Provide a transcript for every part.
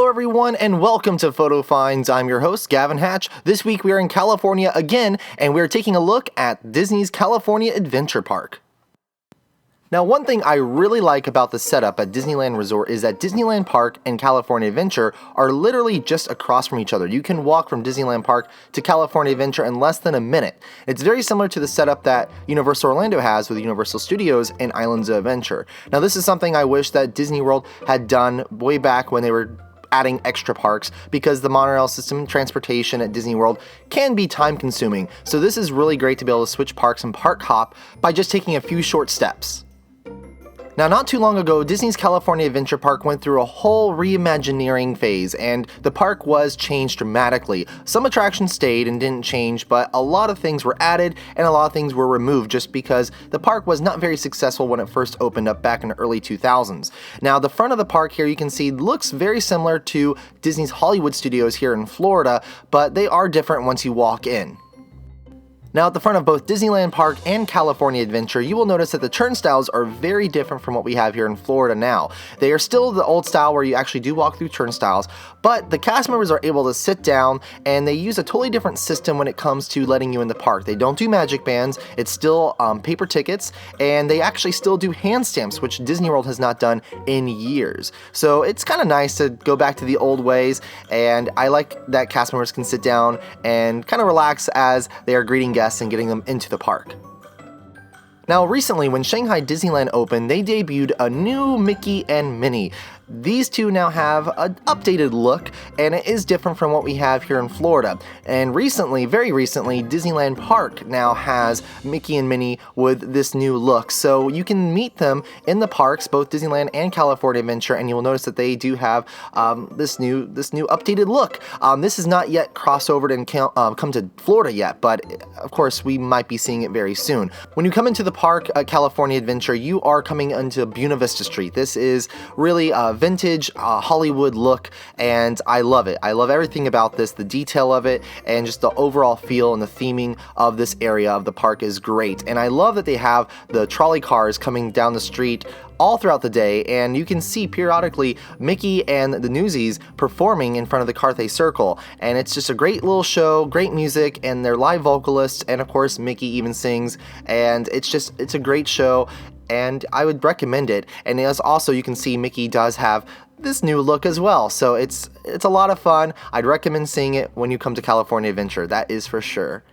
Hello everyone and welcome to Photo Finds. I'm your host, Gavin Hatch. This week we are in California again and we're taking a look at Disney's California Adventure Park. Now, one thing I really like about the setup at Disneyland Resort is that Disneyland Park and California Adventure are literally just across from each other. You can walk from Disneyland Park to California Adventure in less than a minute. It's very similar to the setup that Universal Orlando has with Universal Studios and Islands of Adventure. Now, this is something I wish that Disney World had done way back when they were adding extra parks, because the monorail system transportation at Disney World can be time consuming. So this is really great to be able to switch parks and park hop by just taking a few short steps. Now, not too long ago, Disney's California Adventure Park went through a whole reimagineering phase, and the park was changed dramatically. Some attractions stayed and didn't change, but a lot of things were added and a lot of things were removed just because the park was not very successful when it first opened up back in the early 2000s. Now, the front of the park here you can see looks very similar to Disney's Hollywood Studios here in Florida, but they are different once you walk in. Now, at the front of both Disneyland Park and California Adventure, you will notice that the turnstiles are very different from what we have here in Florida now. They are still the old style where you actually do walk through turnstiles, but the cast members are able to sit down and they use a totally different system when it comes to letting you in the park. They don't do magic bands, it's still paper tickets, and they actually still do hand stamps, which Disney World has not done in years. So it's kind of nice to go back to the old ways, and I like that cast members can sit down and kind of relax as they are greeting guests and getting them into the park. Now, recently when Shanghai Disneyland opened, they debuted a new Mickey and Minnie. These two now have an updated look, and it is different from what we have here in Florida. And recently, very recently, Disneyland Park now has Mickey and Minnie with this new look. So you can meet them in the parks, both Disneyland and California Adventure, and you will notice that they do have this new updated look. This is not yet crossovered and come to Florida yet, but of course we might be seeing it very soon. When you come into the park at California Adventure, you are coming into Buena Vista Street. This is really vintage Hollywood look, and I love it. I love everything about this. The detail of it and just the overall feel and the theming of this area of the park is great. And I love that they have the trolley cars coming down the street all throughout the day, and you can see periodically Mickey and the Newsies performing in front of the Carthay Circle, and it's just a great little show, great music, and they're live vocalists, and of course Mickey even sings, and it's a great show, and I would recommend it. And as also you can see Mickey does have this new look as well, so it's a lot of fun. I'd recommend seeing it when you come to California Adventure, that is for sure.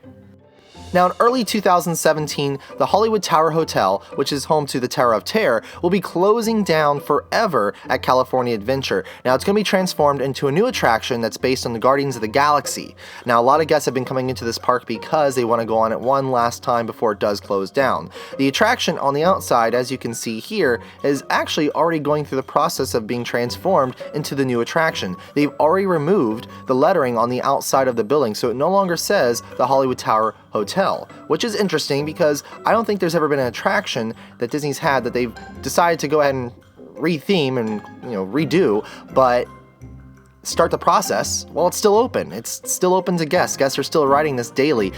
Now, in early 2017, the Hollywood Tower Hotel, which is home to the Tower of Terror, will be closing down forever at California Adventure. Now, it's going to be transformed into a new attraction that's based on the Guardians of the Galaxy. Now, a lot of guests have been coming into this park because they want to go on it one last time before it does close down. The attraction on the outside, as you can see here, is actually already going through the process of being transformed into the new attraction. They've already removed the lettering on the outside of the building, so it no longer says the Hollywood Tower Hotel, which is interesting because I don't think there's ever been an attraction that Disney's had that they've decided to go ahead and retheme and redo, but start the process while it's still open. It's still open to guests. Guests are still riding this daily.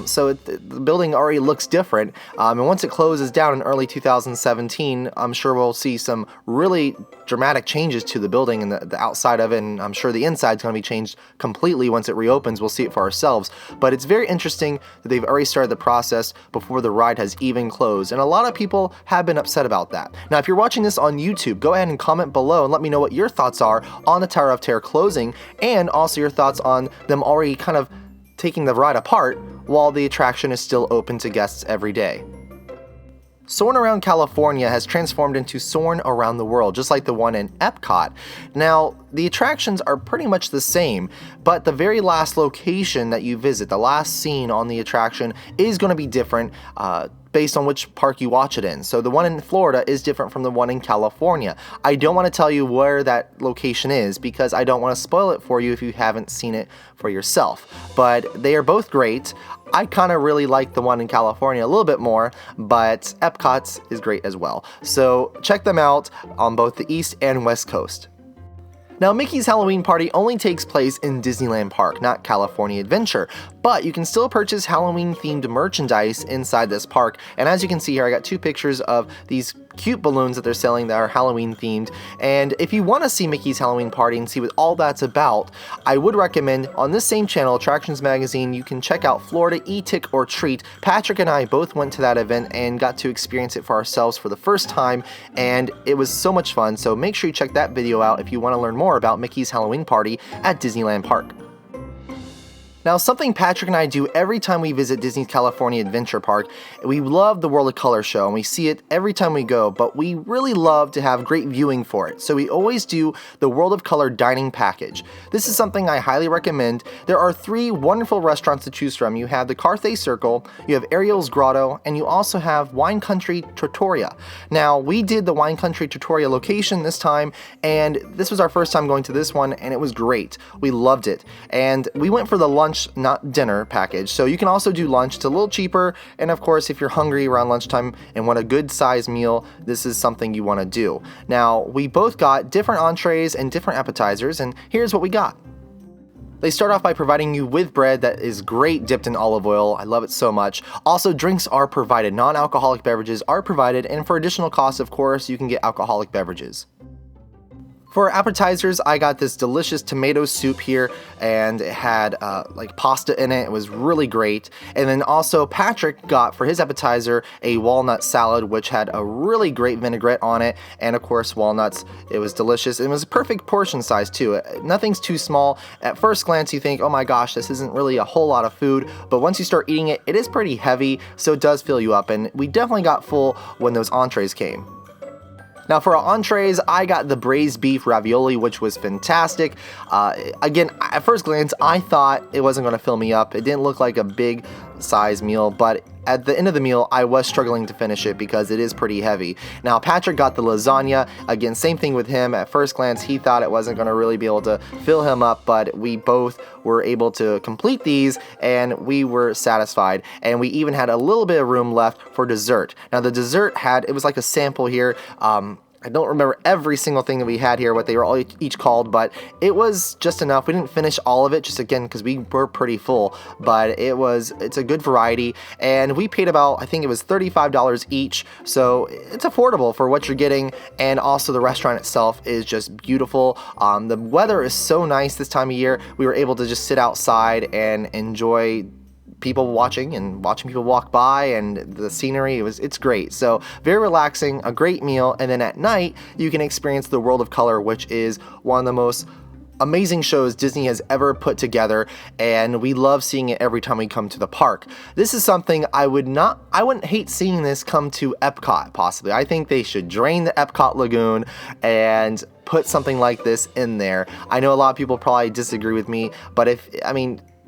So the building already looks different. And once it closes down in early 2017, I'm sure we'll see some really dramatic changes to the building and the outside of it, and I'm sure the inside's going to be changed completely once it reopens. We'll see it for ourselves. But it's very interesting that they've already started the process before the ride has even closed, and a lot of people have been upset about that. Now, if you're watching this on YouTube, go ahead and comment below and let me know what your thoughts are on the Tower of Terror closing, and also your thoughts on them already kind of taking the ride apart while the attraction is still open to guests every day. Soarin' Around California has transformed into Soarin' Around the World, just like the one in Epcot. Now, the attractions are pretty much the same, but the very last location that you visit, the last scene on the attraction, is going to be different based on which park you watch it in. So the one in Florida is different from the one in California. I don't want to tell you where that location is because I don't want to spoil it for you if you haven't seen it for yourself. But they are both great. I kind of really like the one in California a little bit more, but Epcot's is great as well. So check them out on both the East and West Coast. Now, Mickey's Halloween Party only takes place in Disneyland Park, not California Adventure, but you can still purchase Halloween-themed merchandise inside this park, and as you can see here, I got two pictures of these cute balloons that they're selling that are Halloween themed. And if you want to see Mickey's Halloween Party and see what all that's about, I would recommend on this same channel, Attractions Magazine, you can check out Florida E-Tick or Treat. Patrick and I both went to that event and got to experience it for ourselves for the first time, and it was so much fun. So make sure you check that video out if you want to learn more about Mickey's Halloween Party at Disneyland Park. Now, something Patrick and I do every time we visit Disney's California Adventure Park, we love the World of Color show, and we see it every time we go, but we really love to have great viewing for it, so we always do the World of Color dining package. This is something I highly recommend. There are 3 wonderful restaurants to choose from. You have the Carthay Circle, you have Ariel's Grotto, and you also have Wine Country Trattoria. Now, we did the Wine Country Trattoria location this time, and this was our first time going to this one, and it was great. We loved it, and we went for the lunch, not dinner package. So you can also do lunch. It's a little cheaper, and of course if you're hungry around lunchtime and want a good size meal, this is something you want to do. Now, we both got different entrees and different appetizers, and here's what we got. They start off by providing you with bread that is great dipped in olive oil. I love it so much. Also, drinks are provided. Non-alcoholic beverages are provided, and for additional costs, of course, you can get alcoholic beverages. For appetizers, I got this delicious tomato soup here, and it had like pasta in it. It was really great. And then also Patrick got for his appetizer a walnut salad, which had a really great vinaigrette on it, and of course walnuts. It was delicious. It was a perfect portion size too. Nothing's too small. At first glance you think, oh my gosh, this isn't really a whole lot of food, but once you start eating it, it is pretty heavy, so it does fill you up, and we definitely got full when those entrees came. Now for our entrees, I got the braised beef ravioli, which was fantastic. Again, at first glance, I thought it wasn't going to fill me up. It didn't look like a big size meal, but at the end of the meal, I was struggling to finish it because it is pretty heavy. Now, Patrick got the lasagna. Again, same thing with him. At first glance, he thought it wasn't going to really be able to fill him up, but we both were able to complete these, and we were satisfied. And we even had a little bit of room left for dessert. Now, the dessert it was like a sample here. I don't remember every single thing that we had here, what they were all each called, but it was just enough. We didn't finish all of it, just again, because we were pretty full, but it's a good variety, and we paid about, I think it was $35 each, so it's affordable for what you're getting, and also the restaurant itself is just beautiful. The weather is so nice this time of year. We were able to just sit outside and enjoy people watching people walk by, and the scenery, it's great. So very relaxing, a great meal, and then at night you can experience the World of Color, which is one of the most amazing shows Disney has ever put together, and we love seeing it every time we come to the park. This is something I wouldn't hate seeing this come to Epcot, possibly. I think they should drain the Epcot Lagoon and put something like this in there. I know a lot of people probably disagree with me, but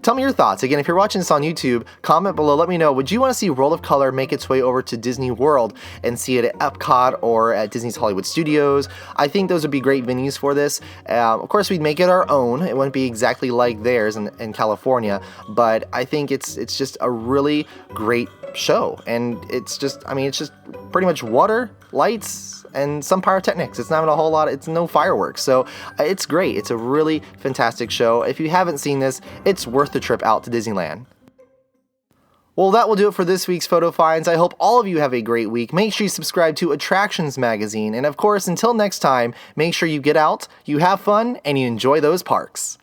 tell me your thoughts. Again, if you're watching this on YouTube, comment below. Let me know, would you want to see World of Color make its way over to Disney World and see it at Epcot or at Disney's Hollywood Studios? I think those would be great venues for this. Of course, we'd make it our own. It wouldn't be exactly like theirs in California, but I think it's just a really great show. And it's just pretty much water, lights, and some pyrotechnics. It's not a whole lot, it's no fireworks, so it's great. It's a really fantastic show. If you haven't seen this, it's worth the trip out to Disneyland. Well, that will do it for this week's Photo Finds. I hope all of you have a great week. Make sure you subscribe to Attractions Magazine, and of course, until next time, make sure you get out, you have fun, and you enjoy those parks.